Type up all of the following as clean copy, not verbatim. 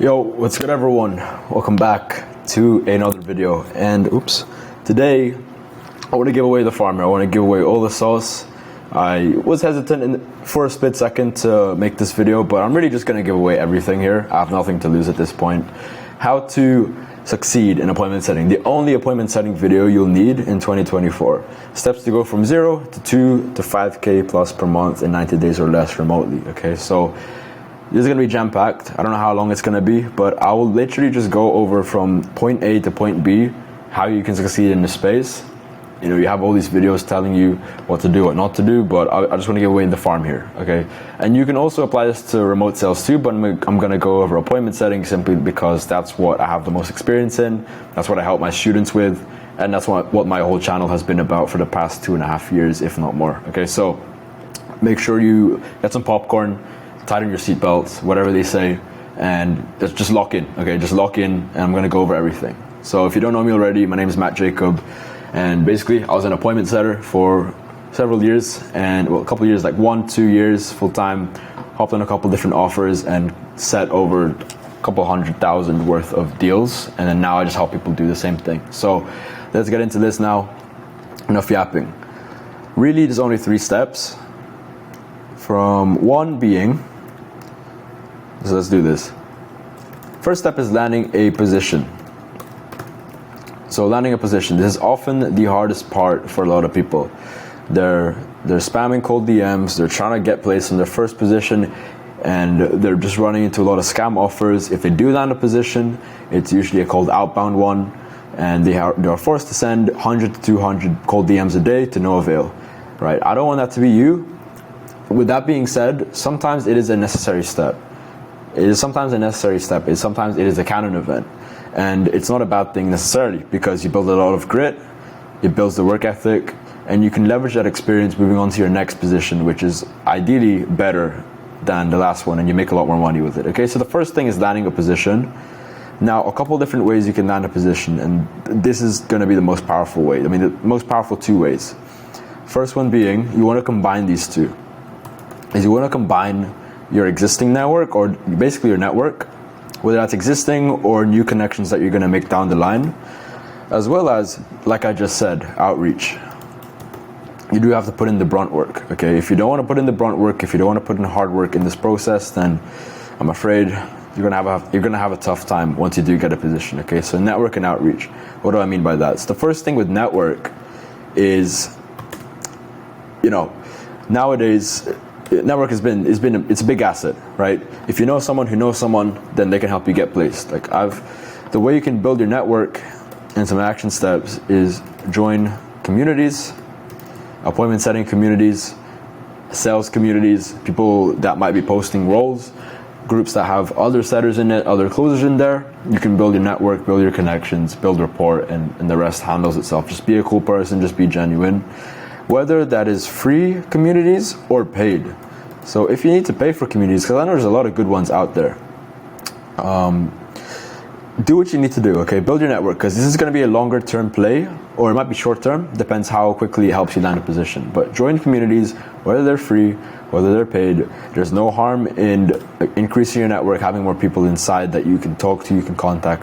Yo, what's good everyone? Welcome back to another video. And today I want to give away the farmer. I want to give away all the sauce. I was hesitant for a split second to make this video, but I'm really just going to give away everything here. I have nothing to lose at this point. How to succeed in appointment setting. The only appointment setting video you'll need in 2024. Steps to go from 0 to 2 to 5K plus per month in 90 days or less remotely. Okay, so this is going to be jam-packed. I don't know how long it's going to be, but I will literally just go over from point A to point B, how you can succeed in this space. You know, you have all these videos telling you what to do, what not to do, but I just want to give away the farm here, okay? And you can also apply this to remote sales too, but I'm going to go over appointment setting simply because that's what I have the most experience in. That's what I help my students with, and that's what my whole channel has been about for the past 2.5 years, if not more, okay? So make sure you get some popcorn, tighten your seatbelts, whatever they say, and just lock in, okay? Just lock in, and I'm gonna go over everything. So if you don't know me already, my name is Matt Jacob, and basically I was an appointment setter for several years, and well, a couple of years, like 1-2 years full-time, hopped on a couple different offers and set over a couple 100,000 worth of deals, and then now I just help people do the same thing. So let's get into this now. Enough yapping. Really, there's only 3 steps. From 1 being, so let's do this. First step is landing a position. So landing a position, this is often the hardest part for a lot of people. They're spamming cold DMs, they're trying to get placed in their first position, and they're just running into a lot of scam offers. If they do land a position, it's usually a cold outbound one, and they are forced to send 100 to 200 cold DMs a day to no avail, right? I don't want that to be you. With that being said, sometimes it is a necessary step. Sometimes it is a canon event. And it's not a bad thing necessarily, because you build a lot of grit, it builds the work ethic, and you can leverage that experience moving on to your next position, which is ideally better than the last one, and you make a lot more money with it. Okay, so the first thing is landing a position. Now, a couple different ways you can land a position, and this is going to be the most powerful way. I mean, the most powerful 2 ways. First one being, you want to combine these two. Is you want to combine your existing network, or basically your network, whether that's existing or new connections that you're going to make down the line, as well as, like I just said, outreach. You do have to put in the brunt work, okay? If you don't want to put in the brunt work, if you don't want to put in hard work in this process, then I'm afraid you're going to have a tough time once you do get a position, okay? So network and outreach. What do I mean by that? So the first thing with network is, you know, nowadays, network it's a big asset, right? If you know someone who knows someone, then they can help you get placed. Like the way you can build your network and some action steps is join communities, appointment setting communities, sales communities, people that might be posting roles, groups that have other setters in it, other closers in there. You can build your network, build your connections, build rapport, and the rest handles itself. Just be a cool person, just be genuine. Whether that is free communities or paid. So if you need to pay for communities, because I know there's a lot of good ones out there, do what you need to do, okay? Build your network, because this is going to be a longer term play, or it might be short term, depends how quickly it helps you land a position. But join communities, whether they're free, whether they're paid. There's no harm in increasing your network, having more people inside that you can talk to, you can contact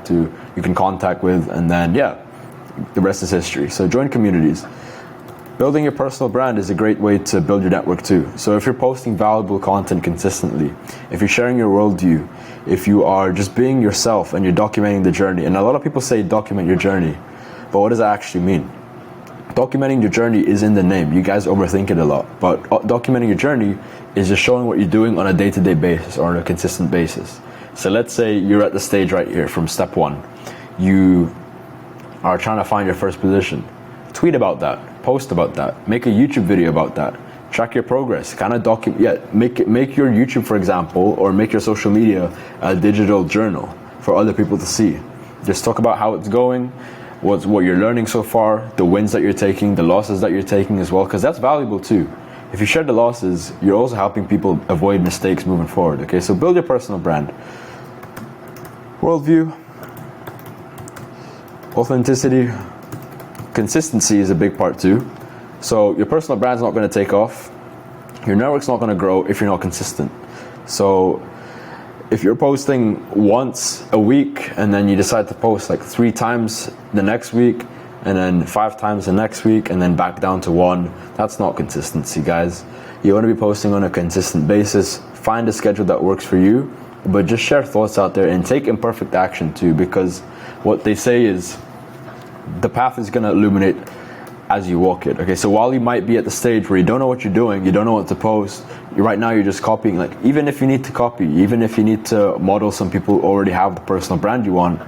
with, and then the rest is history. So join communities. Building your personal brand is a great way to build your network too. So if you're posting valuable content consistently, if you're sharing your worldview, if you are just being yourself and you're documenting the journey, and a lot of people say document your journey, but what does that actually mean? Documenting your journey is in the name. You guys overthink it a lot, but documenting your journey is just showing what you're doing on a day-to-day basis or on a consistent basis. So let's say you're at the stage right here from step 1. You are trying to find your first position. Tweet about that, post about that, make a YouTube video about that, track your progress, kind of make your YouTube, for example, or make your social media a digital journal for other people to see. Just talk about how it's going, what you're learning so far, the wins that you're taking, the losses that you're taking as well, because that's valuable too. If you share the losses, you're also helping people avoid mistakes moving forward, okay? So build your personal brand. Worldview, authenticity, consistency is a big part too. So your personal brand's not going to take off. Your network's not going to grow if you're not consistent. So if you're posting once a week and then you decide to post like 3 times the next week and then 5 times the next week and then back down to 1, that's not consistency, guys. You want to be posting on a consistent basis. Find a schedule that works for you, but just share thoughts out there and take imperfect action too, because what they say is the path is going to illuminate as you walk it. Okay, so while you might be at the stage where you don't know what you're doing, you don't know what to post, right now you're just copying. Like, even if you need to copy, even if you need to model some people who already have the personal brand you want,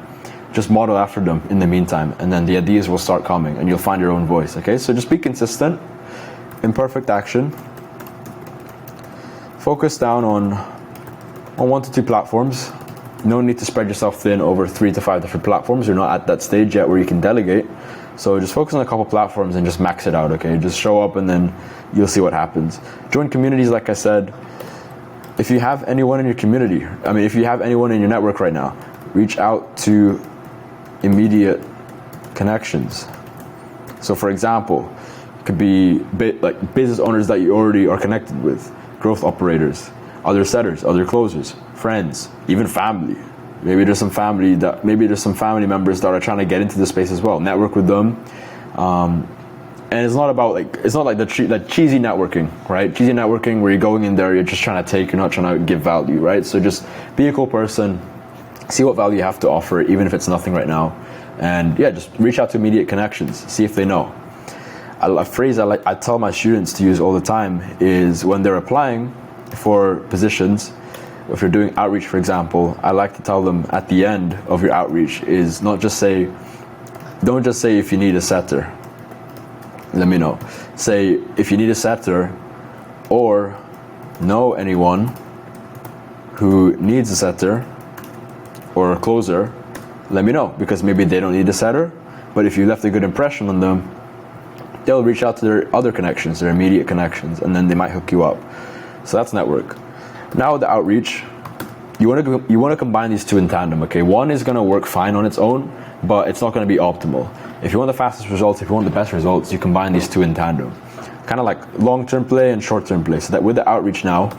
just model after them in the meantime, and then the ideas will start coming and you'll find your own voice. Okay, so just be consistent, imperfect action, focus down on 1 to 2 platforms. No need to spread yourself thin over 3 to 5 different platforms. You're not at that stage yet where you can delegate. So just focus on a couple platforms and just max it out, okay? Just show up and then you'll see what happens. Join communities, like I said. If you have anyone in your community, if you have anyone in your network right now, reach out to immediate connections. So for example, it could be like business owners that you already are connected with, growth operators, other setters, other closers, friends, even family. Maybe there's some family members that are trying to get into the space as well. Network with them, and it's not like the cheesy networking, right? Cheesy networking where you're going in there, you're just trying to take, you're not trying to give value, right? So just be a cool person, see what value you have to offer, even if it's nothing right now, and yeah, just reach out to immediate connections, see if they know. A phrase I tell my students to use all the time is when they're applying for positions. If you're doing outreach, for example, I like to tell them at the end of your outreach is don't just say if you need a setter, let me know. Say if you need a setter or know anyone who needs a setter or a closer, let me know, because maybe they don't need a setter, but if you left a good impression on them, they'll reach out to their other connections, their immediate connections, and then they might hook you up. So that's network. Now with the outreach, you want to combine these two in tandem, okay? One is going to work fine on its own, but it's not going to be optimal. If you want the fastest results, if you want the best results, you combine these two in tandem. Kind of like long-term play and short-term play. So that with the outreach now,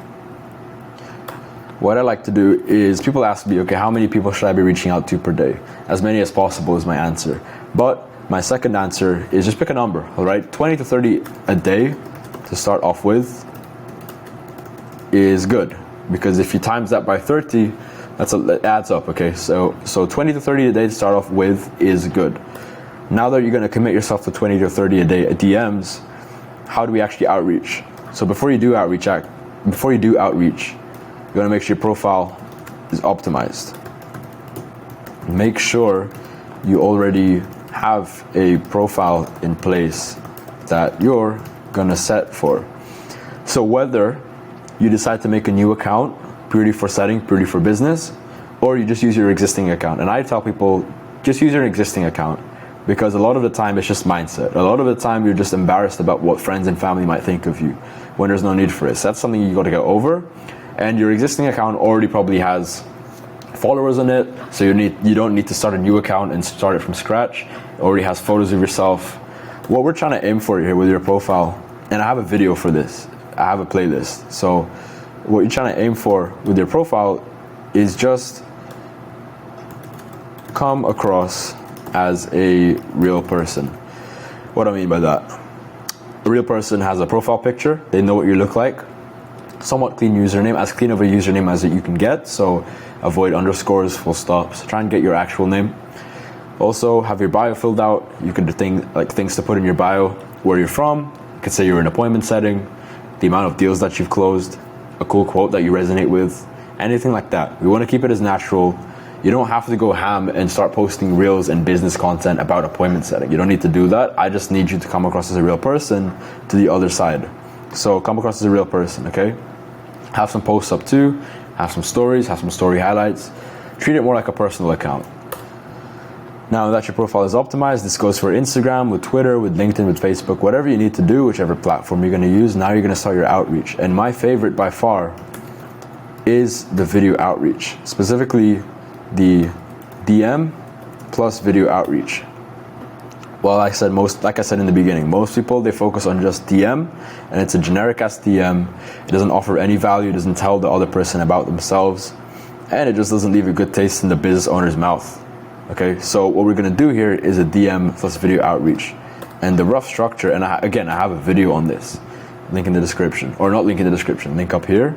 what I like to do is, people ask me, okay, how many people should I be reaching out to per day? As many as possible is my answer. But my second answer is just pick a number, all right? 20 to 30 a day to start off with is good, because if you times that by 30, that adds up, okay? So 20 to 30 a day to start off with is good. Now that you're going to commit yourself to 20 to 30 a day at DMs, how do we actually outreach? So before you do outreach, you want to make sure your profile is optimized. Make sure you already have a profile in place that you're going to set for. So whether you decide to make a new account purely for setting, purely for business, or you just use your existing account. And I tell people, just use your existing account, because a lot of the time it's just mindset. A lot of the time you're just embarrassed about what friends and family might think of you when there's no need for it. So that's something you got to get over. And your existing account already probably has followers on it, so you don't need to start a new account and start it from scratch. It already has photos of yourself. What we're trying to aim for here with your profile, and I have a video for this, I have a playlist. So what you're trying to aim for with your profile is just come across as a real person. What do I mean by that? A real person has a profile picture, they know what you look like, somewhat clean username, as clean of a username as you can get, so avoid underscores, full stops, try and get your actual name. Also have your bio filled out. You can do things to put in your bio, where you're from, you could say you're in appointment setting, the amount of deals that you've closed, a cool quote that you resonate with, anything like that. We want to keep it as natural. You don't have to go ham and start posting reels and business content about appointment setting. You don't need to do that. I just need you to come across as a real person to the other side. So come across as a real person, okay? Have some posts up too, have some stories, have some story highlights. Treat it more like a personal account. Now that your profile is optimized, this goes for Instagram, with Twitter, with LinkedIn, with Facebook, whatever you need to do, whichever platform you're going to use. Now you're going to start your outreach. And my favorite by far is the video outreach, specifically the DM plus video outreach. Well, like I said in the beginning, most people, they focus on just DM, and it's a generic ass DM. It doesn't offer any value, it doesn't tell the other person about themselves. and it just doesn't leave a good taste in the business owner's mouth. Okay, so what we're gonna do here is a DM plus video outreach. And the rough structure, and again, I have a video on this, link in the description, or not link in the description, link up here.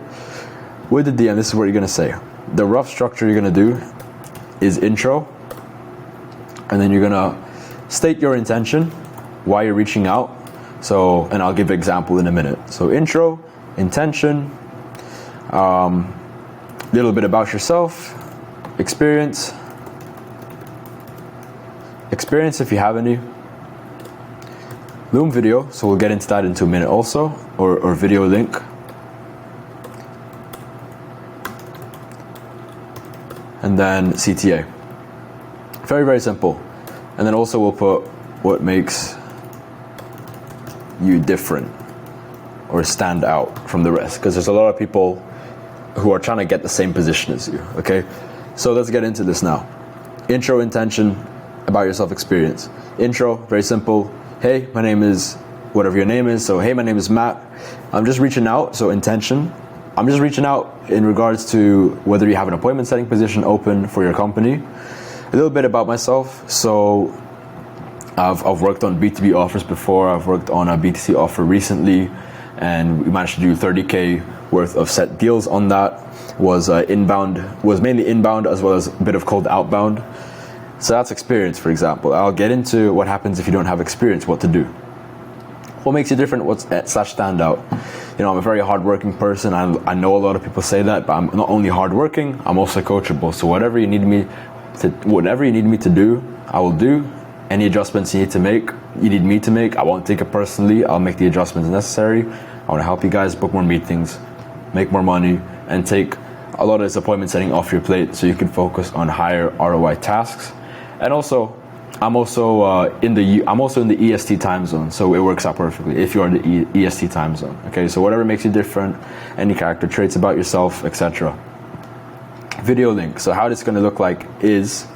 With the DM, this is what you're gonna say. The rough structure you're gonna do is intro, and then you're gonna state your intention, why you're reaching out. So, and I'll give an example in a minute. So intro, intention, little bit about yourself, experience if you have any, Loom video, so we'll get into that into a minute also, or video link. And then CTA. Very, very simple. And then also we'll put what makes you different or stand out from the rest, because there's a lot of people who are trying to get the same position as you, okay? So let's get into this now. Intro, intention, about yourself, experience. Intro, very simple. Hey, my name is whatever your name is. So, hey, my name is Matt. I'm just reaching out. So, intention. I'm just reaching out in regards to whether you have an appointment setting position open for your company. A little bit about myself. So, I've worked on B2B offers before. I've worked on a B2C offer recently, and we managed to do 30K worth of set deals on that. Was mainly inbound as well as a bit of cold outbound. So that's experience, for example. I'll get into what happens if you don't have experience, what to do. What makes you different, stand out? You know, I'm a very hardworking person. I know a lot of people say that, but I'm not only hardworking, I'm also coachable. So whatever you need me to do, I will do. Any adjustments you need me to make, I won't take it personally. I'll make the adjustments necessary. I want to help you guys book more meetings, make more money, and take a lot of this appointment setting off your plate so you can focus on higher ROI tasks. And also, I'm also in the EST time zone, so it works out perfectly if you're in the EST time zone. Okay, so whatever makes you different, any character traits about yourself, etc. Video link. So how it's going to look like is,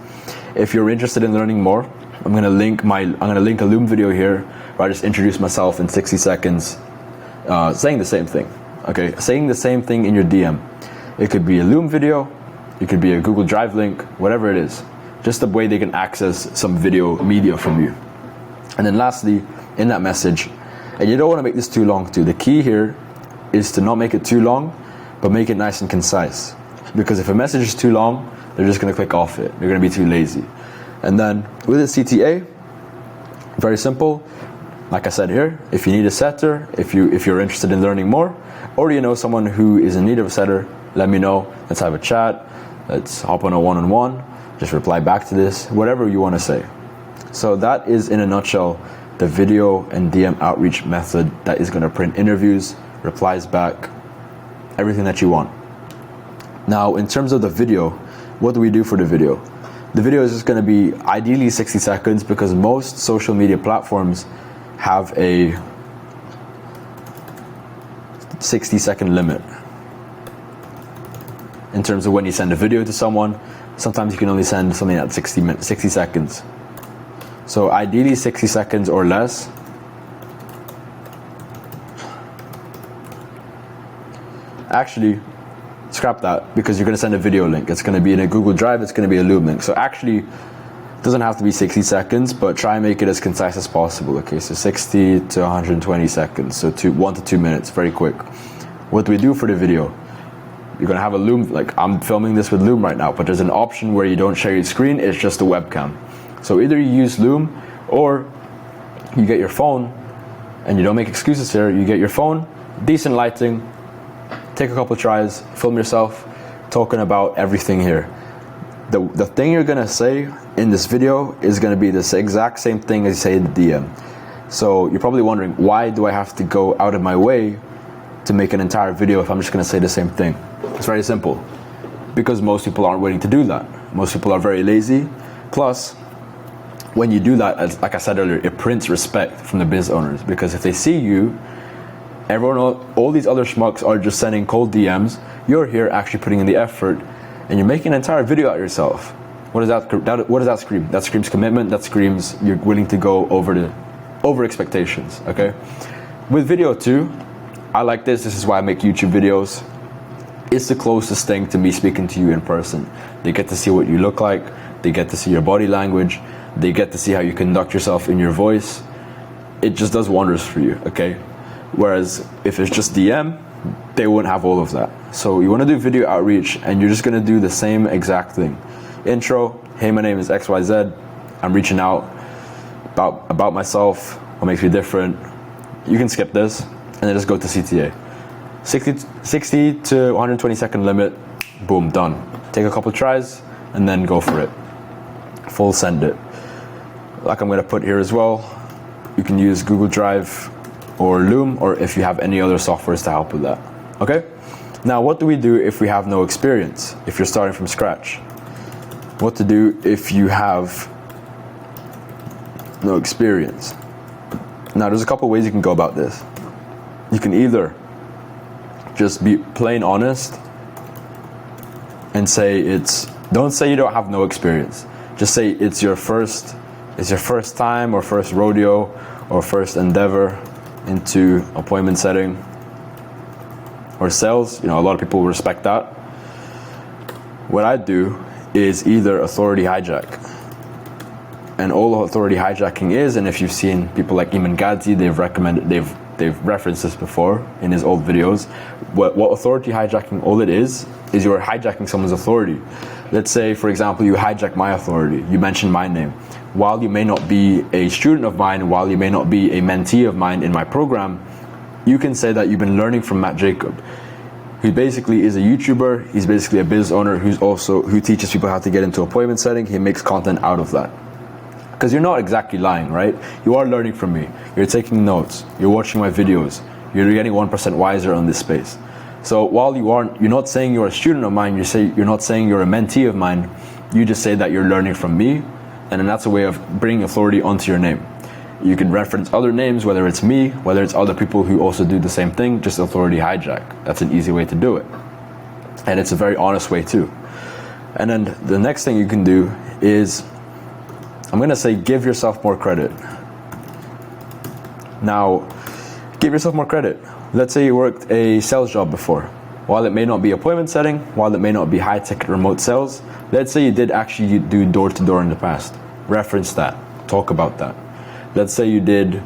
if you're interested in learning more, I'm going to link a Loom video here where I just introduce myself in 60 seconds, saying the same thing. Okay, saying the same thing in your DM. It could be a Loom video, it could be a Google Drive link, whatever it is. Just the way they can access some video media from you. And then lastly, in that message, and you don't want to make this too long too. The key here is to not make it too long, but make it nice and concise. Because if a message is too long, they're just going to click off it. They're going to be too lazy. And then with a CTA, very simple. Like I said here, if you need a setter, if you're interested in learning more, or you know someone who is in need of a setter, let me know. Let's have a chat. Let's hop on a one-on-one. Just reply back to this, whatever you want to say. So that is, in a nutshell, the video and DM outreach method that is going to print interviews, replies back, everything that you want. Now, in terms of the video, what do we do for the video? The video is just going to be ideally 60 seconds because most social media platforms have a 60-second limit. In terms of when you send a video to someone, sometimes you can only send something at 60 seconds. So ideally 60 seconds or less. Actually, scrap that because you're going to send a video link. It's going to be in a Google Drive, it's going to be a Loom link. So actually, it doesn't have to be 60 seconds, but try and make it as concise as possible. Okay, so 60 to 120 seconds, so 1 to 2 minutes, very quick. What do we do for the video? You're going to have a Loom, like I'm filming this with Loom right now, but there's an option where you don't share your screen, it's just a webcam. So either you use Loom or you get your phone, and you don't make excuses here, you get your phone, decent lighting, take a couple tries, film yourself talking about everything here. The thing you're going to say in this video is going to be the exact same thing as you say in the DM. So you're probably wondering, why do I have to go out of my way to make an entire video if I'm just going to say the same thing? It's very simple. Because most people aren't willing to do that. Most people are very lazy. Plus, when you do that, as like I said earlier, it prints respect from the business owners. Because if they see you, all these other schmucks are just sending cold DMs. You're here actually putting in the effort, and you're making an entire video out yourself. What does that scream? That screams commitment. That screams you're willing to go over expectations. Okay. With video too, I like this. This is why I make YouTube videos. it's the closest thing to me speaking to you in person. They get to see what you look like, they get to see your body language, they get to see how you conduct yourself in your voice. It just does wonders for you, okay? Whereas if it's just DM, they wouldn't have all of that. So you want to do video outreach, and you're just going to do the same exact thing. Intro, hey, my name is XYZ, I'm reaching out about myself, what makes me different. You can skip this, and then just go to CTA. 60 to 120 second limit, boom, done. Take a couple tries, and then go for it. Full send it. Like I'm going to put here as well, you can use Google Drive or Loom, or if you have any other softwares to help with that. Okay? Now, what do we do if we have no experience? If you're starting from scratch? What to do if you have no experience? Now, there's a couple ways you can go about this. You can either just be plain honest and say don't say you don't have no experience. Just say it's your first time or first rodeo or first endeavor into appointment setting or sales. You know, a lot of people respect that. What I do is either authority hijack. And all authority hijacking is, and if you've seen people like Iman Gadzi, they've referenced this before in his old videos. What authority hijacking, all it is you're hijacking someone's authority. Let's say, for example, you hijack my authority. You mention my name. While you may not be a student of mine, while you may not be a mentee of mine in my program, you can say that you've been learning from Matt Jacob. He basically is a YouTuber. He's basically a business owner who teaches people how to get into appointment setting. He makes content out of that. Because you're not exactly lying, right? You are learning from me. You're taking notes. You're watching my videos. You're getting 1% wiser on this space. So while you're not saying you're a student of mine, you're not saying you're a mentee of mine. You just say that you're learning from me, and then that's a way of bringing authority onto your name. You can reference other names, whether it's me, whether it's other people who also do the same thing, just authority hijack. That's an easy way to do it. And it's a very honest way too. And then the next thing you can do is, I'm going to say, give yourself more credit. Now, give yourself more credit. Let's say you worked a sales job before. While it may not be appointment setting, while it may not be high-ticket remote sales, let's say you did actually do door-to-door in the past. Reference that. Talk about that. Let's say you did,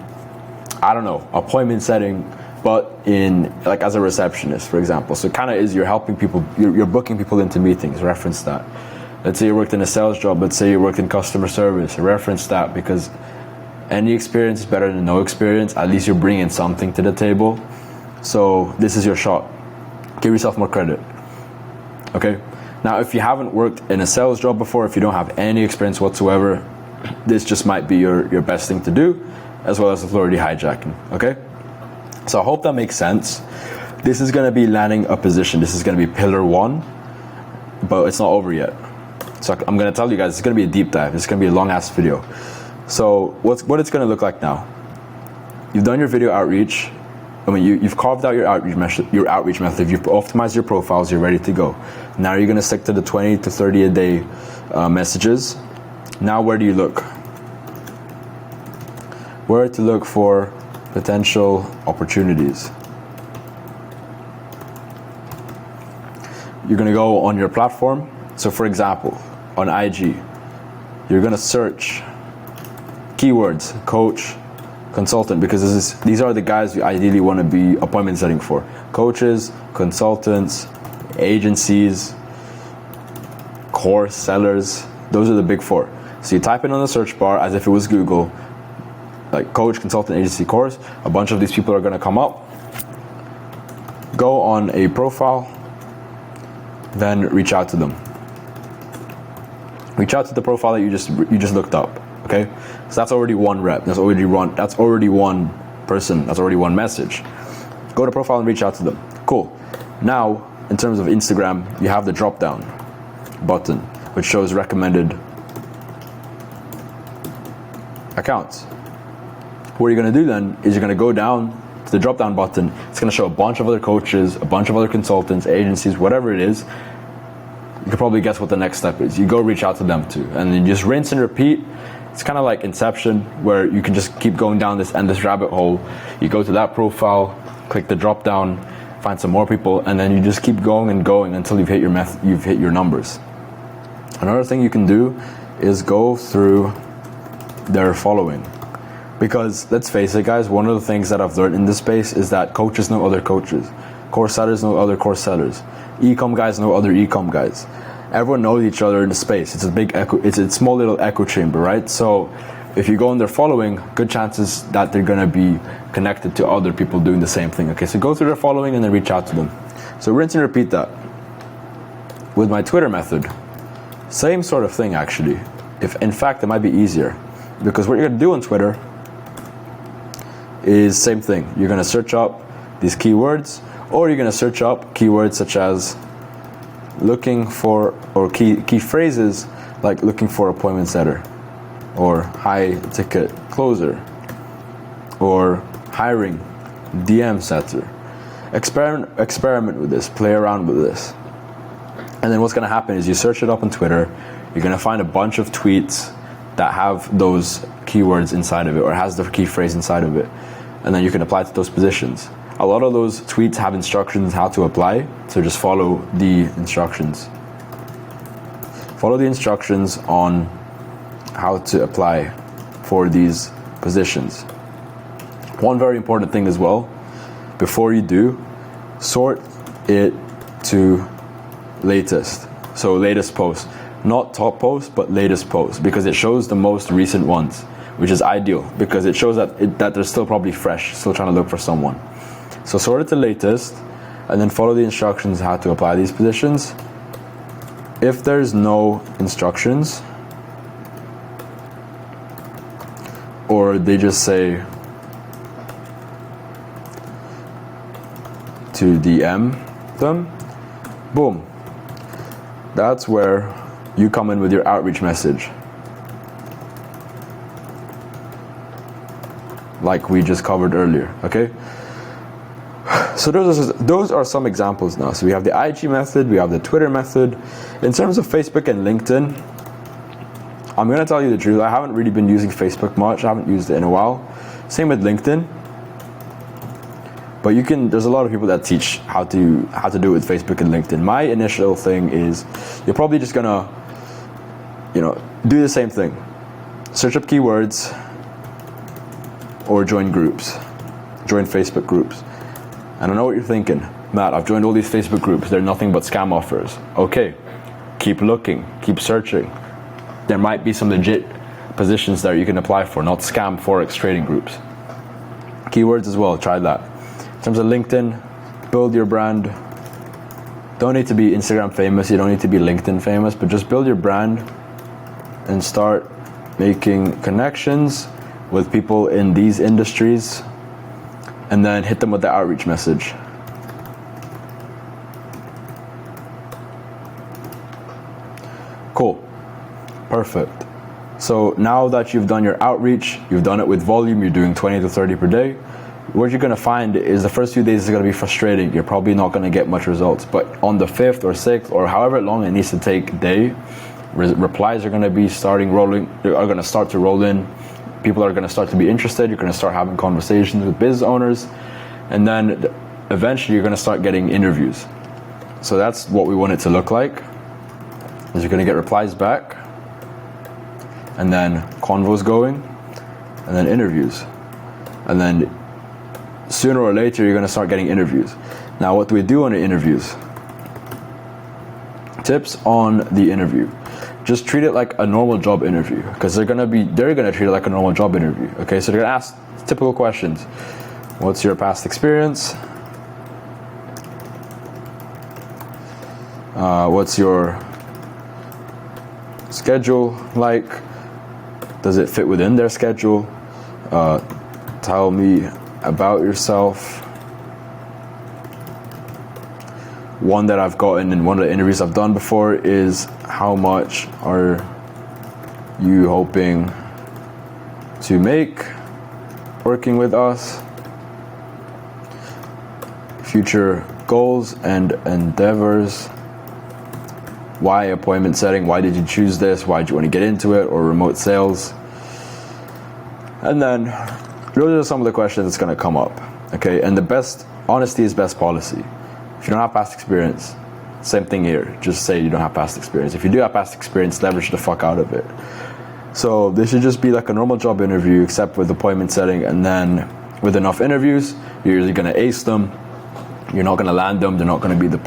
I don't know, appointment setting, but in like as a receptionist, for example. So kind of is you're helping people, you're booking people into meetings. Reference that. Let's say you worked in a sales job. Let's say you worked in customer service. Reference that, because any experience is better than no experience. At least you're bringing something to the table. So this is your shot. Give yourself more credit. Okay? Now, if you haven't worked in a sales job before, if you don't have any experience whatsoever, this just might be your best thing to do, as well as authority hijacking. Okay? So I hope that makes sense. This is going to be landing a position. This is going to be pillar 1, but it's not over yet. So I'm going to tell you guys, it's going to be a deep dive. It's going to be a long ass video. So what it's going to look like now. You've done your video outreach. I mean, you've carved out your outreach method. You've optimized your profiles. You're ready to go. Now you're going to stick to the 20 to 30 a day messages. Now where do you look? Where to look for potential opportunities. You're going to go on your platform. So for example, on IG, you're going to search keywords, coach, consultant, because these are the guys you ideally want to be appointment setting for. Coaches, consultants, agencies, course sellers, those are the big 4. So you type in on the search bar as if it was Google, like coach, consultant, agency, course. A bunch of these people are going to come up. Go on a profile, then reach out to them. Reach out to the profile that you just looked up. Okay, so that's already one rep. That's already one person. That's already one message. Go to profile and reach out to them. Cool. Now, in terms of Instagram, you have the drop down button, which shows recommended accounts. What you're going to do then is you're going to go down to the drop down button. It's going to show a bunch of other coaches, a bunch of other consultants, agencies, whatever it is. You can probably guess what the next step is. You go reach out to them too, and then just rinse and repeat. It's kind of like Inception, where you can just keep going down this endless rabbit hole. You go to that profile, click the drop down, find some more people, and then you just keep going and going until you've hit your numbers. Another thing you can do is go through their following, because let's face it, guys, one of the things that I've learned in this space is that coaches know other coaches, course sellers know other course sellers, e-com guys know other e-com guys. Everyone knows each other in the space. It's a big it's a small little echo chamber, right? So if you go in their following, good chances that they're gonna be connected to other people doing the same thing. Okay, so go through their following and then reach out to them. So rinse and repeat that. With my Twitter method, same sort of thing actually. In fact, it might be easier, because what you're gonna do on Twitter is same thing. You're gonna search up these keywords, or you're gonna search up keywords such as looking for, or key phrases like looking for appointment setter, or high ticket closer, or hiring DM setter. Experiment with this, play around with this. And then what's gonna happen is you search it up on Twitter, you're gonna find a bunch of tweets that have those keywords inside of it, or has the key phrase inside of it. And then you can apply to those positions. A lot of those tweets have instructions how to apply, so just follow the instructions. Follow the instructions on how to apply for these positions. One very important thing as well, before you do, sort it to latest. So latest post, not top post, but latest post, because it shows the most recent ones, which is ideal, because it shows that they're still probably fresh, still trying to look for someone. So sort it to latest, and then follow the instructions how to apply these positions. If there's no instructions, or they just say to DM them, boom. That's where you come in with your outreach message, like we just covered earlier, okay? So those are some examples now. So we have the IG method, we have the Twitter method. In terms of Facebook and LinkedIn, I'm gonna tell you the truth, I haven't really been using Facebook much, I haven't used it in a while. Same with LinkedIn. But there's a lot of people that teach how to do it with Facebook and LinkedIn. My initial thing is, you're probably just gonna, do the same thing. Search up keywords, or join groups, join Facebook groups. And I know what you're thinking, Matt, I've joined all these Facebook groups, they're nothing but scam offers. Okay, keep looking, keep searching. There might be some legit positions there you can apply for, not scam forex trading groups. Keywords as well, try that. In terms of LinkedIn, build your brand. Don't need to be Instagram famous, you don't need to be LinkedIn famous, but just build your brand and start making connections with people in these industries, and then hit them with the outreach message. Cool, perfect. So now that you've done your outreach, you've done it with volume, you're doing 20 to 30 per day, what you're gonna find is the first few days is gonna be frustrating. You're probably not gonna get much results, but on the 5th or 6th, or however long it needs to take day, replies are gonna start to roll in. People are gonna start to be interested, you're gonna start having conversations with business owners, and then eventually you're gonna start getting interviews. So that's what we want it to look like, is you're gonna get replies back, and then convos going, and then interviews. And then sooner or later you're gonna start getting interviews. Now what do we do on the interviews? Tips on the interview. Just treat it like a normal job interview, because they're gonna treat it like a normal job interview. Okay, so they're gonna ask typical questions. What's your past experience? What's your schedule like? Does it fit within their schedule? Tell me about yourself. One that I've gotten in one of the interviews I've done before is, how much are you hoping to make working with us? Future goals and endeavors. Why appointment setting? Why did you choose this? Why did you want to get into it? Or remote sales? And then those are some of the questions that's going to come up. Okay, and the best honesty is best policy. If you don't have past experience, same thing here. Just say you don't have past experience. If you do have past experience, leverage the fuck out of it. So this should just be like a normal job interview, except with appointment setting. And then with enough interviews, you're either gonna ace them, you're not gonna land them, you're not gonna be the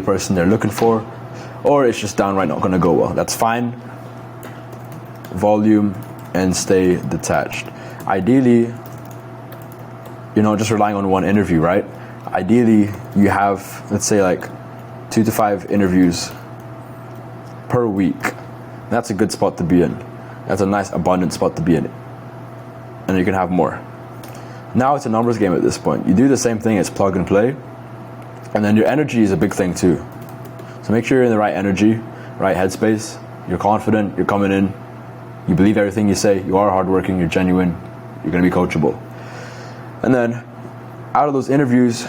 person they're looking for, or it's just downright not gonna go well. That's fine. Volume and stay detached. Ideally, you're not just relying on one interview, right? Ideally, you have, let's say, like 2 to 5 interviews per week. That's a good spot to be in. That's a nice, abundant spot to be in. And you can have more. Now it's a numbers game at this point. You do the same thing as plug and play. And then your energy is a big thing too. So make sure you're in the right energy, right headspace. You're confident, you're coming in. You believe everything you say. You are hardworking, you're genuine. You're going to be coachable. And then out of those interviews,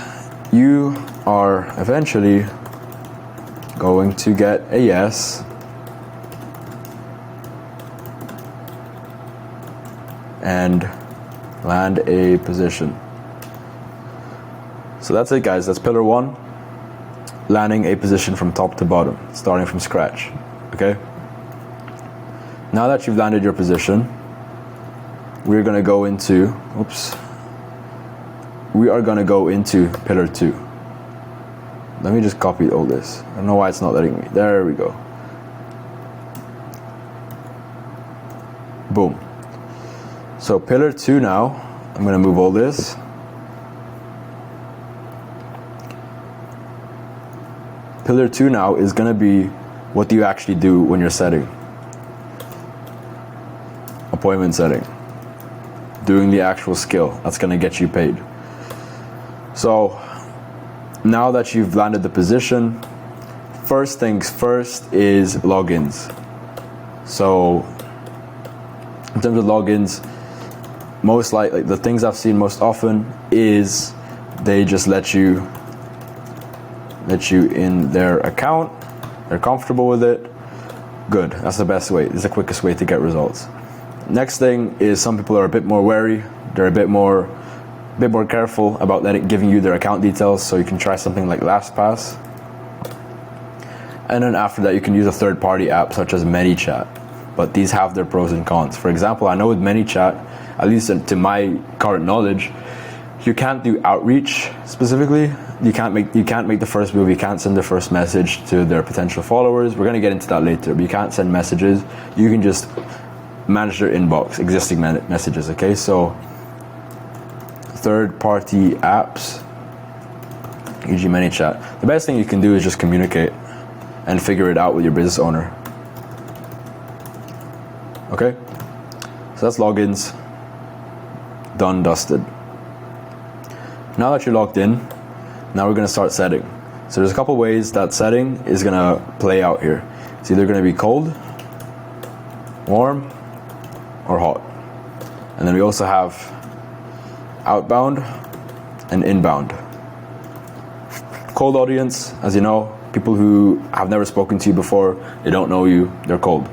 you are eventually going to get a yes and land a position. So that's it, guys. That's pillar 1, landing a position from top to bottom, starting from scratch. Okay? Now that you've landed your position, we are going to go into pillar 2. Let me just copy all this. I don't know why it's not letting me. There we go. Boom. So pillar 2 now, I'm going to move all this. Pillar 2 now is going to be, what do you actually do when you're setting? Appointment setting. Doing the actual skill. That's going to get you paid. So now that you've landed the position, first things first is logins. So in terms of logins, most likely the things I've seen most often is they just let you in their account. They're comfortable with it. Good. That's the best way. It's the quickest way to get results. Next thing is some people are a bit more wary. They're a bit more careful about giving you their account details, so you can try something like LastPass. And then after that, you can use a third-party app such as ManyChat. But these have their pros and cons. For example, I know with ManyChat, at least to my current knowledge, you can't do outreach specifically. You can't make the first move. You can't send the first message to their potential followers. We're going to get into that later. But you can't send messages. You can just manage their inbox, existing messages. Okay, so third-party apps, e.g. ManyChat. The best thing you can do is just communicate and figure it out with your business owner. Okay, so that's logins. Done, dusted. Now that you're logged in, now we're going to start setting. So there's a couple ways that setting is going to play out here. It's either going to be cold, warm, or hot. And then we also have outbound and inbound. Cold audience, as you know, people who have never spoken to you before, they don't know you, they're cold.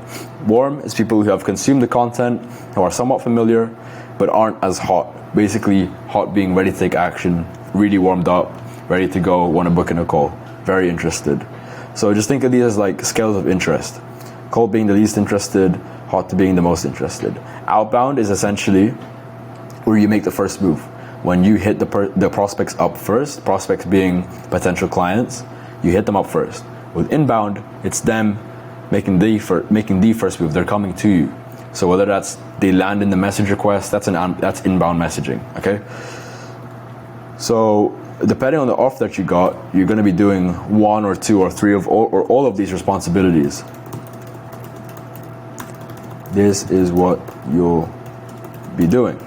Warm is people who have consumed the content, who are somewhat familiar, but aren't as hot. Basically, hot being ready to take action, really warmed up, ready to go, want to book in a call, very interested. So just think of these as like scales of interest. Cold being the least interested, hot to being the most interested. Outbound is essentially where you make the first move. When you hit the prospects up first, prospects being potential clients, you hit them up first. With inbound, it's them making the first move. They're coming to you. So whether that's they land in the message request, that's inbound messaging. Okay. So depending on the offer that you got, you're going to be doing 1 or 2 or 3 or all of these responsibilities. This is what you'll be doing.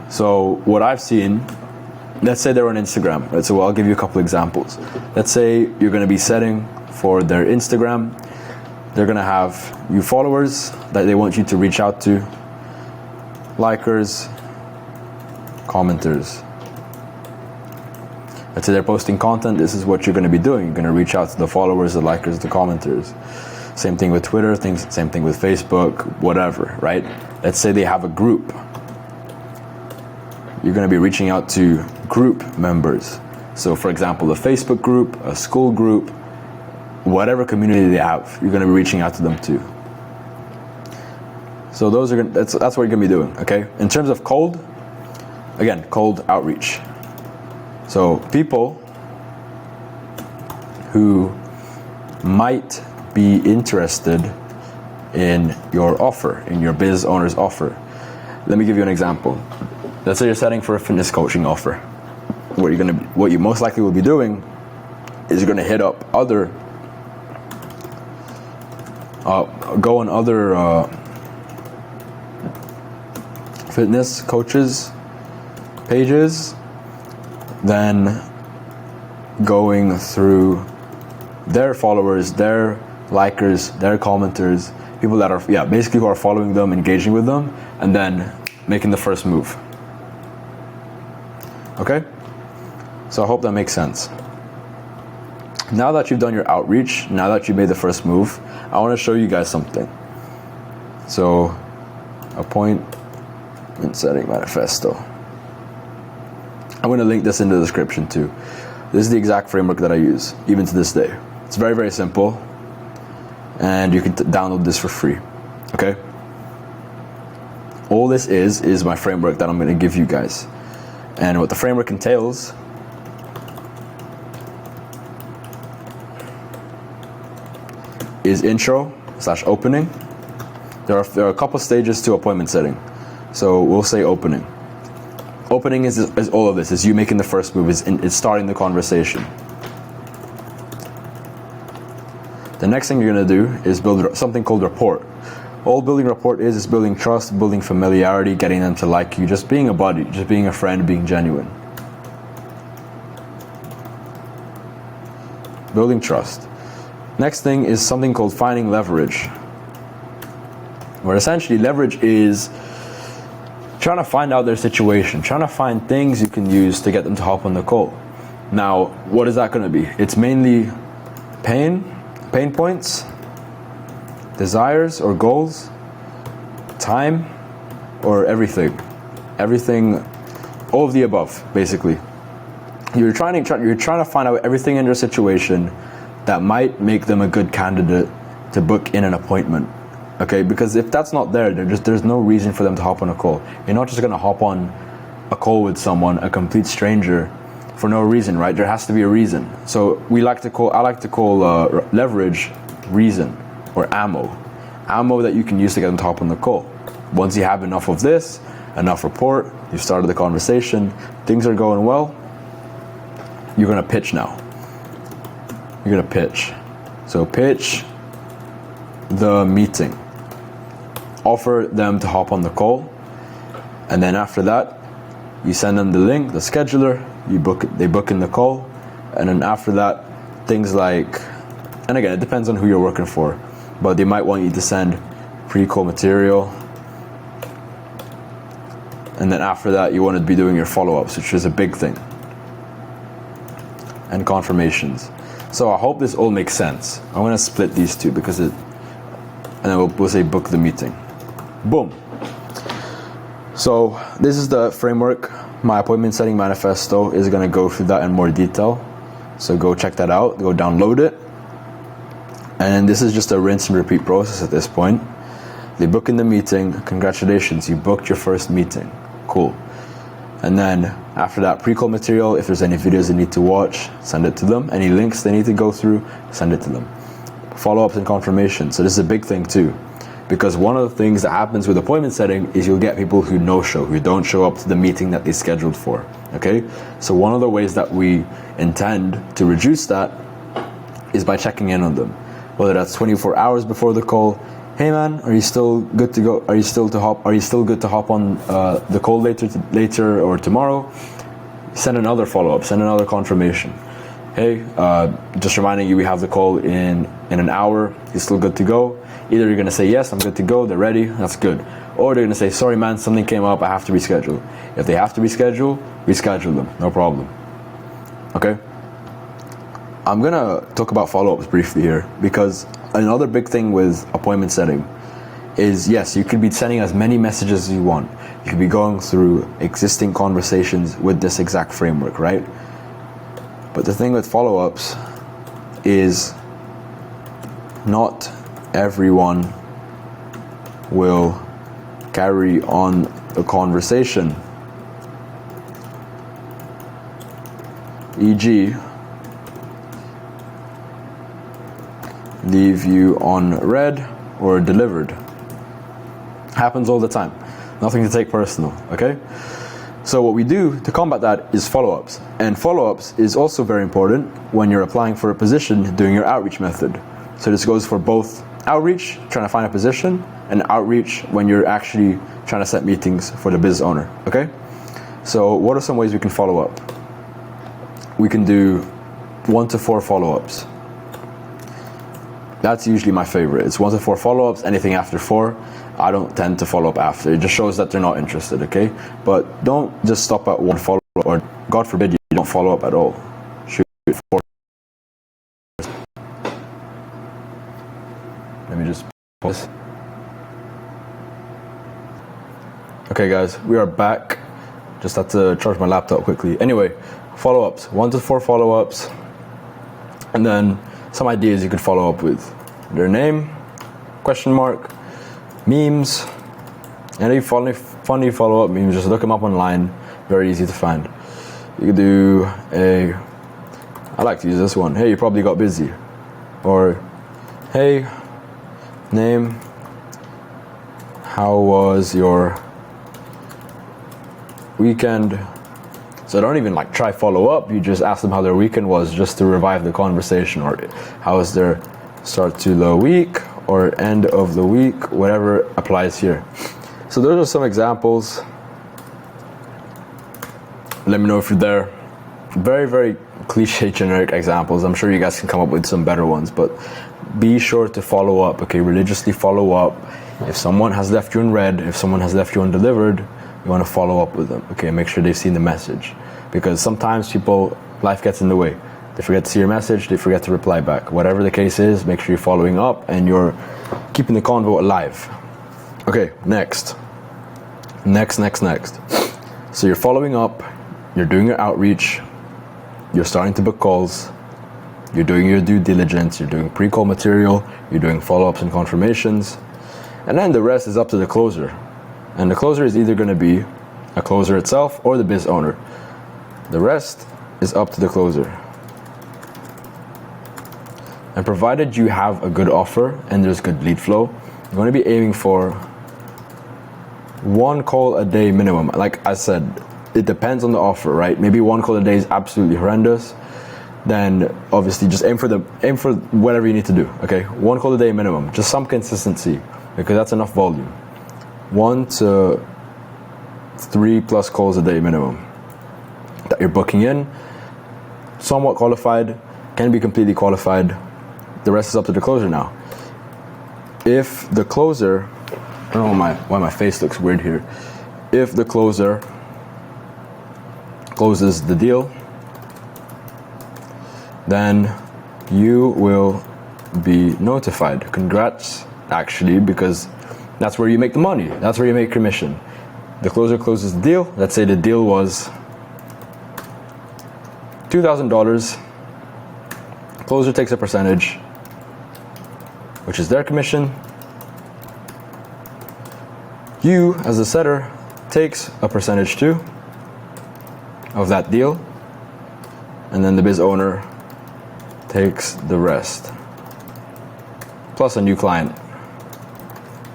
So what I've seen, let's say they're on Instagram, right? So I'll give you a couple examples. Let's say you're going to be setting for their Instagram. They're going to have you followers that they want you to reach out to, likers, commenters. Let's say they're posting content. This is what you're going to be doing. You're going to reach out to the followers, the likers, the commenters. Same thing with Twitter, same thing with Facebook, whatever, right? Let's say they have a group. you're going to be reaching out to group members. So for example, a Facebook group, a school group, whatever community they have, you're going to be reaching out to them too. So that's what you're going to be doing, okay? In terms of cold, again, cold outreach. So people who might be interested in your offer, in your business owner's offer. Let me give you an example. Let's say you're setting for a fitness coaching offer. What you most likely will be doing is you're going to hit up other fitness coaches pages, then going through their followers, their likers, their commenters, people that are basically who are following them, engaging with them, and then making the first move. Okay? So I hope that makes sense. Now that you've done your outreach, now that you made the first move, I want to show you guys something. So, appointment setting manifesto. I'm going to link this in the description too. This is the exact framework that I use, even to this day. It's very, very simple, and you can download this for free, okay? All this is my framework that I'm going to give you guys. And what the framework entails is intro / opening. There are a couple stages to appointment setting. So we'll say opening. Opening is all of this, is you making the first move, it's starting the conversation. The next thing you're going to do is build something called rapport. All building rapport is building trust, building familiarity, getting them to like you, just being a buddy, just being a friend, being genuine. Building trust. Next thing is something called finding leverage, where essentially leverage is trying to find out their situation, trying to find things you can use to get them to hop on the call. Now, what is that going to be? It's mainly pain points, desires or goals, time, or everything, all of the above, basically. You're trying to find out everything in their situation that might make them a good candidate to book in an appointment. Okay, because if that's not there, there's no reason for them to hop on a call. You're not just gonna hop on a call with someone, a complete stranger, for no reason, right? There has to be a reason. So I like to call leverage reason, or ammo that you can use to get them to hop on the call. Once you have enough of this, enough rapport, you've started the conversation, things are going well, you're gonna pitch now. You're gonna pitch. So pitch the meeting. Offer them to hop on the call, and then after that, you send them the link, the scheduler, they book in the call, and then after that, things like, and again, it depends on who you're working for, but they might want you to send pre-call material, and then after that, you want to be doing your follow-ups, which is a big thing, and confirmations. So I hope this all makes sense. I'm going to split these two and then we'll say book the meeting. Boom. So this is the framework. My appointment setting manifesto is going to go through that in more detail. So go check that out, go download it. And this is just a rinse and repeat process at this point. They book in the meeting, congratulations, you booked your first meeting. Cool. And then after that, pre-call material, if there's any videos they need to watch, send it to them. Any links they need to go through, send it to them. Follow-ups and confirmation. So this is a big thing too, because one of the things that happens with appointment setting is you'll get people who no-show, who don't show up to the meeting that they scheduled for, okay? So one of the ways that we intend to reduce that is by checking in on them, whether that's 24 hours before the call. Hey man, are you still good to go? Are you still good to hop on the call later or tomorrow? Send another follow-up, send another confirmation. Hey, just reminding you we have the call in an hour. You still good to go? Either you're gonna say yes, I'm good to go, they're ready, that's good. Or they're gonna say, sorry man, something came up, I have to reschedule. If they have to reschedule them, no problem. Okay? I'm gonna talk about follow-ups briefly here, because another big thing with appointment setting is, yes, you could be sending as many messages as you want. You could be going through existing conversations with this exact framework, right? But the thing with follow-ups is not everyone will carry on the conversation. E.g., leave you on read or delivered. Happens all the time. Nothing to take personal, okay? So what we do to combat that is follow-ups. And follow-ups is also very important when you're applying for a position doing your outreach method. So this goes for both outreach, trying to find a position, and outreach when you're actually trying to set meetings for the business owner, okay? So what are some ways we can follow up? We can do 1 to 4 follow-ups. That's usually my favorite. It's 1 to 4 follow-ups. Anything after 4, I don't tend to follow up after. It just shows that they're not interested, okay? But don't just stop at 1 follow-up, or God forbid you don't follow up at all. Shoot 4. Let me just pause. Okay guys, we are back. Just had to charge my laptop quickly. Anyway, follow-ups, 1 to 4 follow-ups. And then some ideas you could follow up with. Their name, question mark, memes, any funny follow-up memes, just look them up online, very easy to find. You could do I like to use this one, hey, you probably got busy. Or, hey, name, how was your weekend? So don't even like try follow up, you just ask them how their weekend was just to revive the conversation, or how was their start to the week or end of the week, whatever applies here. So those are some examples. Let me know if you're there. Very, very cliche generic examples. I'm sure you guys can come up with some better ones, but be sure to follow up, okay? Religiously follow up. If someone has left you in red, if someone has left you undelivered, you want to follow up with them, okay? Make sure they've seen the message, because sometimes life gets in the way. They forget to see your message, they forget to reply back. Whatever the case is, make sure you're following up and you're keeping the convo alive. Okay, next. So you're following up, you're doing your outreach, you're starting to book calls, you're doing your due diligence, you're doing pre-call material, you're doing follow-ups and confirmations, and then the rest is up to the closer. And the closer is either going to be a closer itself or the biz owner. The rest is up to the closer. And provided you have a good offer and there's good lead flow, you're going to be aiming for 1 call a day minimum. Like I said, it depends on the offer, right? Maybe 1 call a day is absolutely horrendous. Then obviously just aim for whatever you need to do, okay? 1 call a day minimum, just some consistency, because that's enough volume. 1 to 3 plus calls a day minimum that you're booking in. Somewhat qualified, can be completely qualified. The rest is up to the closer now. If the closer, I don't know why my face looks weird here. If the closer closes the deal, then you will be notified. Congrats, actually, because that's where you make the money. That's where you make commission. The closer closes the deal. Let's say the deal was $2,000. Closer takes a percentage, which is their commission. You, as a setter, takes a percentage too of that deal, and then the biz owner takes the rest, plus a new client.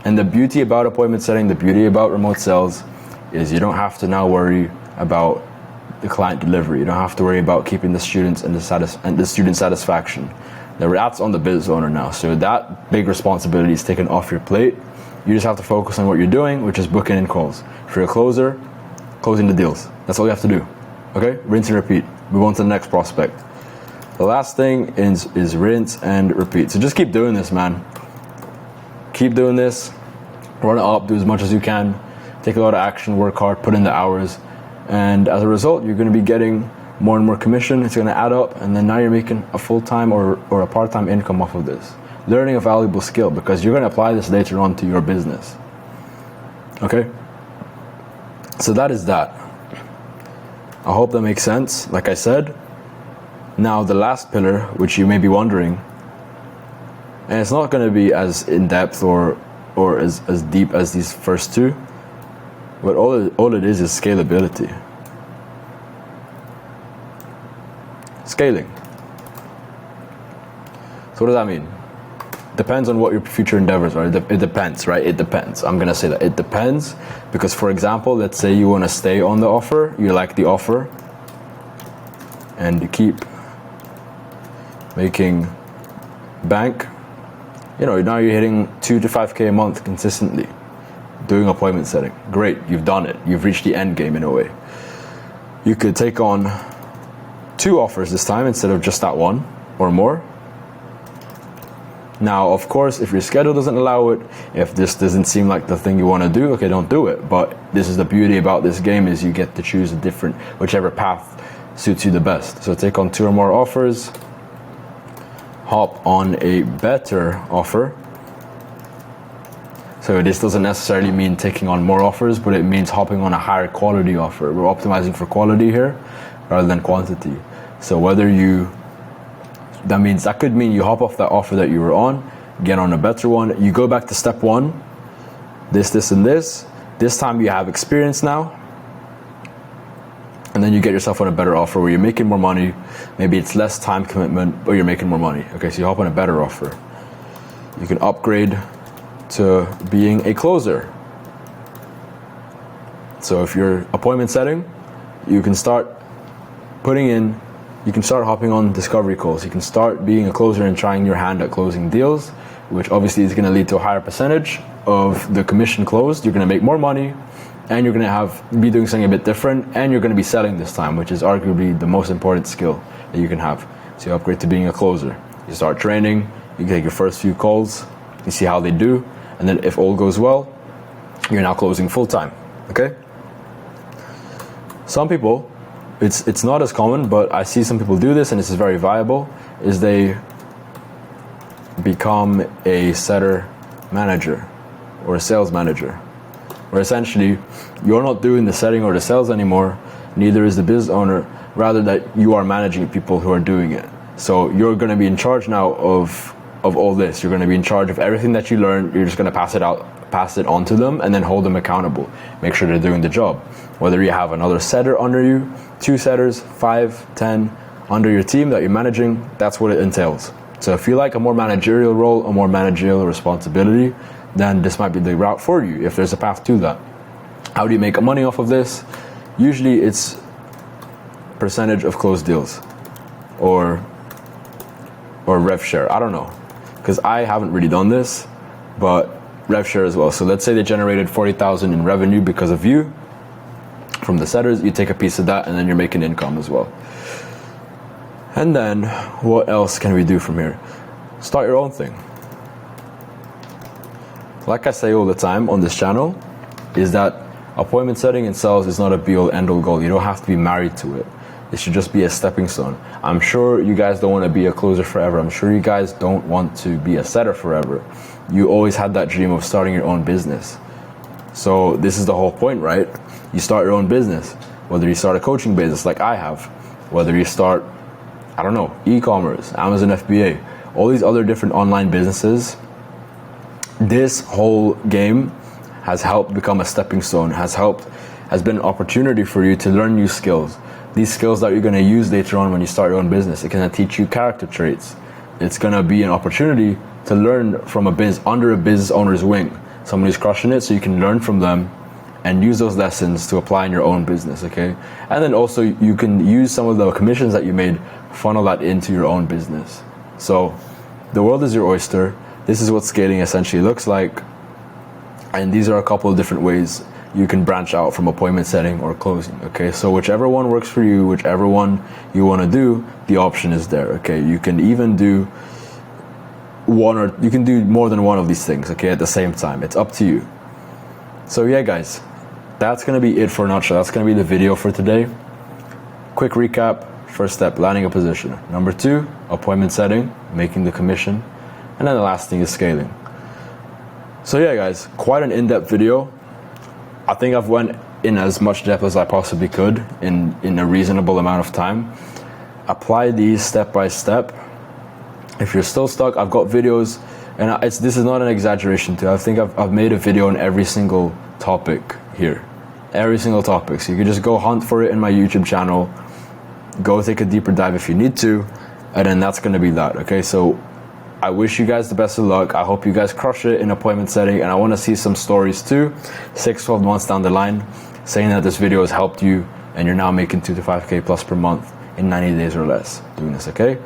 And the beauty about appointment setting, the beauty about remote sales, is you don't have to now worry about the client delivery. You don't have to worry about keeping the students and the student satisfaction. That's on the business owner now. So that big responsibility is taken off your plate. You just have to focus on what you're doing, which is booking in calls. For your closer, closing the deals. That's all you have to do. Okay? Rinse and repeat. Move on to the next prospect. The last thing is rinse and repeat. So just keep doing this, man. Keep doing this. Run it up. Do as much as you can. Take a lot of action. Work hard. Put in the hours. And as a result, you're going to be getting more and more commission. It's going to add up. And then now you're making a full-time or a part-time income off of this. learning a valuable skill, because you're going to apply this later on to your business. Okay? So that is that. I hope that makes sense. Like I said, now the last pillar, which you may be wondering, and it's not going to be as in-depth or as deep as these first two, but all it is scalability. Scaling. So what does that mean? Depends on what your future endeavors are. It depends, right? It depends. I'm gonna say that it depends, because for example, let's say you want to stay on the offer, you like the offer, and you keep making bank. You know, now you're hitting 2 to 5K a month consistently, doing appointment setting. Great, you've done it. You've reached the end game in a way. You could take on 2 offers this time instead of just that one or more. Now, of course, if your schedule doesn't allow it, if this doesn't seem like the thing you want to do, okay, don't do it. But this is the beauty about this game, is you get to choose a different, whichever path suits you the best. So take on 2 or more offers, hop on a better offer. So this doesn't necessarily mean taking on more offers, but it means hopping on a higher quality offer. We're optimizing for quality here rather than quantity. So that could mean you hop off that offer that you were on, get on a better one. You go back to step 1, this, and this. This time you have experience now. And then you get yourself on a better offer where you're making more money. Maybe it's less time commitment, but you're making more money. Okay, so you hop on a better offer. You can upgrade to being a closer. So if you're appointment setting, you can start hopping on discovery calls. You can start being a closer and trying your hand at closing deals, which obviously is going to lead to a higher percentage of the commission closed. You're going to make more money, and you're going to be doing something a bit different, and you're going to be selling this time, which is arguably the most important skill that you can have. So you upgrade to being a closer. You start training, you take your first few calls, you see how they do, and then if all goes well, you're now closing full time. Okay? Some people, it's not as common, but I see some people do this, and this is very viable, is they become a setter manager or a sales manager, where essentially you're not doing the setting or the sales anymore, neither is the business owner, rather that you are managing people who are doing it. So you're going to be in charge now of all this. You're going to be in charge of everything that you learn. You're just going to pass it on to them, and then hold them accountable. Make sure they're doing the job. Whether you have another setter under you, 2 setters, 5, 10 under your team that you're managing, that's what it entails. So if you like a more managerial role, a more managerial responsibility, then this might be the route for you, if there's a path to that. How do you make money off of this? Usually it's percentage of closed deals or rev share. I don't know, because I haven't really done this, but rev share as well. So let's say they generated 40,000 in revenue because of you from the setters. You take a piece of that, and then you're making income as well. And then what else can we do from here? Start your own thing. Like I say all the time on this channel, is that appointment setting and sales is not a be-all end-all goal. You don't have to be married to it. It should just be a stepping stone. I'm sure you guys don't want to be a closer forever. I'm sure you guys don't want to be a setter forever. You always had that dream of starting your own business. So this is the whole point, right? You start your own business. Whether you start a coaching business like I have, whether you start, I don't know, e-commerce, Amazon FBA, all these other different online businesses, this whole game has helped become a stepping stone, has been an opportunity for you to learn new skills. These skills that you're going to use later on when you start your own business. It's going to teach you character traits. It's going to be an opportunity to learn from under a business owner's wing, someone who's crushing it, so you can learn from them and use those lessons to apply in your own business, okay? And then also you can use some of the commissions that you made, funnel that into your own business. So the world is your oyster. This is what scaling essentially looks like. And these are a couple of different ways you can branch out from appointment setting or closing, okay? So whichever one works for you, whichever one you want to do, the option is there, okay? You can even do you can do more than one of these things, okay, at the same time. It's up to you. So yeah, guys, that's going to be it for a nutshell. That's going to be the video for today. Quick recap. First step, landing a position. Number 2, appointment setting, making the commission. And then the last thing is scaling. So yeah, guys, quite an in-depth video. I think I've went in as much depth as I possibly could in a reasonable amount of time. Apply these step by step. If you're still stuck, I've got videos, and this is not an exaggeration too. I think I've made a video on every single topic here. Every single topic. So you can just go hunt for it in my YouTube channel. Go take a deeper dive if you need to, and then that's gonna be that, okay? So I wish you guys the best of luck. I hope you guys crush it in appointment setting, and I wanna see some stories too, 6-12 months down the line, saying that this video has helped you and you're now making 2 to 5K plus per month in 90 days or less doing this, okay?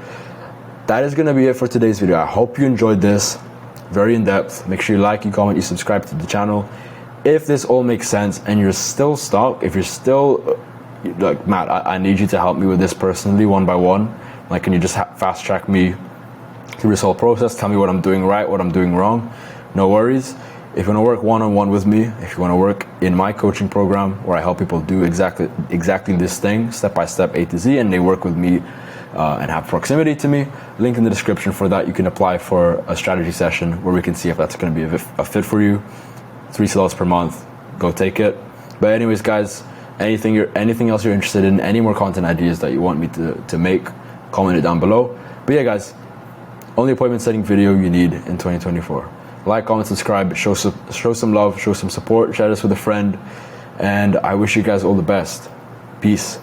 That is gonna be it for today's video. I hope you enjoyed this, very in depth. Make sure you like, you comment, you subscribe to the channel. If this all makes sense and you're still stuck, if you're still like, Matt, I need you to help me with this personally, one by one. Like, can you just fast track me through this whole process? Tell me what I'm doing right, what I'm doing wrong. No worries. If you want to work one-on-one with me, if you want to work in my coaching program where I help people do exactly this thing, step by step, A to Z, and they work with me and have proximity to me, link in the description for that. You can apply for a strategy session where we can see if that's going to be a fit for you. 3 slots per month. Go take it. But anyways, guys, anything else you're interested in, any more content ideas that you want me to make, comment it down below. But yeah, guys, only appointment setting video you need in 2024. Like, comment, subscribe, show some love, show some support, share this with a friend, and I wish you guys all the best. Peace.